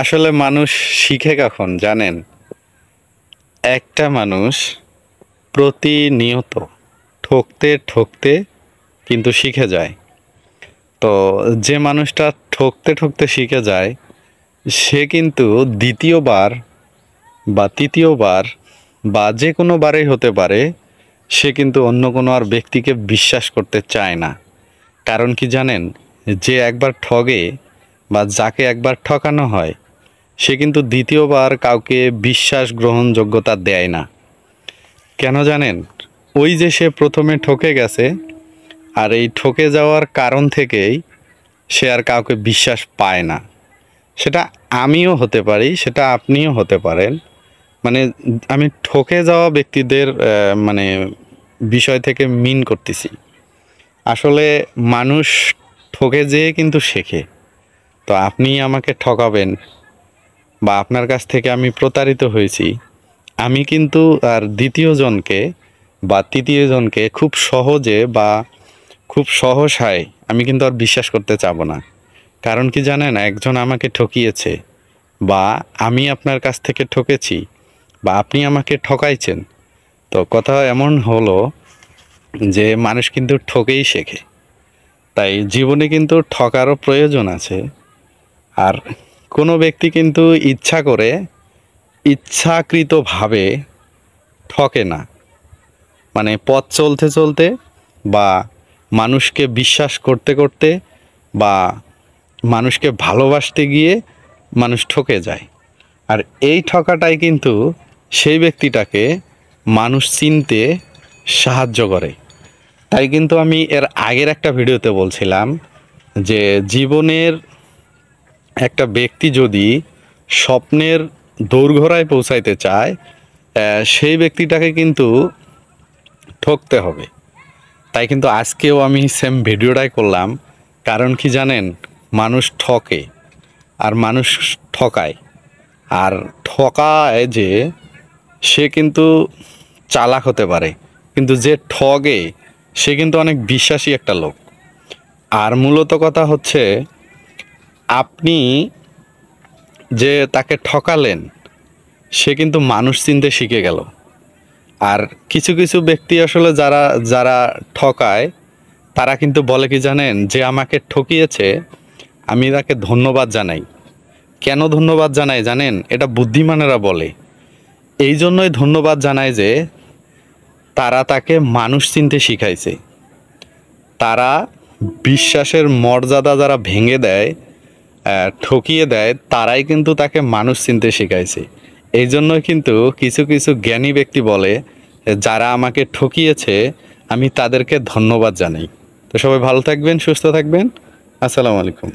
আসলে মানুষ শিখে কখন জানেন? একটা মানুষ প্রতিনিয়ত ঠকতে ঠকতে কিন্তু শিখে যায়। তো যে মানুষটা ঠকতে ঠকতে শিখে যায় সে কিন্তু দ্বিতীয়বার বা তৃতীয়বার বা যে কোনো বারেই হতে পারে, সে কিন্তু অন্য কোনো আর ব্যক্তিকে বিশ্বাস করতে চায় না। কারণ কি জানেন? যে একবার ঠগে বা যাকে একবার ঠকানো হয় সে কিন্তু দ্বিতীয়বার কাউকে বিশ্বাস গ্রহণযোগ্যতা দেয় না। কেন জানেন? ওই যে সে প্রথমে ঠকে গেছে, আর এই ঠকে যাওয়ার কারণ থেকেই সে আর কাউকে বিশ্বাস পায় না। সেটা আমিও হতে পারি, সেটা আপনিও হতে পারেন। মানে আমি ঠকে যাওয়া ব্যক্তিদের মানে বিষয় থেকে মিন করতেছি। আসলে মানুষ ঠকে যেয়ে কিন্তু শেখে। তো আপনি আমাকে ঠকাবেন বা আপনার কাছ থেকে আমি প্রতারিত হয়েছি, আমি কিন্তু আর দ্বিতীয় জনকে বা তৃতীয় জনকে খুব সহজে বা খুব সহসায় আমি কিন্তু আর বিশ্বাস করতে চাবো না। কারণ কি জানেন? একজন আমাকে ঠকিয়েছে বা আমি আপনার কাছ থেকে ঠকেছি বা আপনি আমাকে ঠকাইছেন। তো কথা এমন হলো যে মানুষ কিন্তু ঠকেই শেখে। তাই জীবনে কিন্তু ঠকারও প্রয়োজন আছে। আর কোনো ব্যক্তি কিন্তু ইচ্ছা করে ইচ্ছাকৃতভাবে ঠকে না। মানে পথ চলতে চলতে বা মানুষকে বিশ্বাস করতে করতে বা মানুষকে ভালোবাসতে গিয়ে মানুষ ঠকে যায়। আর এই ঠকাটাই কিন্তু সেই ব্যক্তিটাকে মানুষ চিনতে সাহায্য করে। তাই কিন্তু আমি এর আগের একটা ভিডিওতে বলছিলাম যে জীবনের একটা ব্যক্তি যদি স্বপ্নের দোরগোড়ায় পৌঁছাইতে চায়, সেই ব্যক্তিটাকে কিন্তু ঠকতে হবে। তাই কিন্তু আজকেও আমি সেম ভিডিওটাই করলাম। কারণ কি জানেন? মানুষ ঠকে আর মানুষ ঠকায়। আর ঠকায় যে সে কিন্তু চালাক হতে পারে, কিন্তু যে ঠগে সে কিন্তু অনেক বিশ্বাসী একটা লোক। আর মূলত কথা হচ্ছে, আপনি যে তাকে ঠকালেন সে কিন্তু মানুষ চিনতে শিখে গেল। আর কিছু কিছু ব্যক্তি আসলে যারা যারা ঠকায় তারা কিন্তু বলে কি জানেন? যে আমাকে ঠকিয়েছে আমি তাকে ধন্যবাদ জানাই। কেন ধন্যবাদ জানাই জানেন? এটা বুদ্ধিমানেরা বলে। এই জন্যই ধন্যবাদ জানায় যে তারা তাকে মানুষ চিনতে শিখাইছে। তারা বিশ্বাসের মর্যাদা যারা ভেঙে দেয়, ঠকিয়ে দেয়, তারাই কিন্তু তাকে মানুষ চিনতে শিখাইছে। এই জন্যই কিন্তু কিছু কিছু জ্ঞানী ব্যক্তি বলে, যারা আমাকে ঠকিয়েছে আমি তাদেরকে ধন্যবাদ জানাই। তো সবাই ভালো থাকবেন, সুস্থ থাকবেন। আসসালামু আলাইকুম।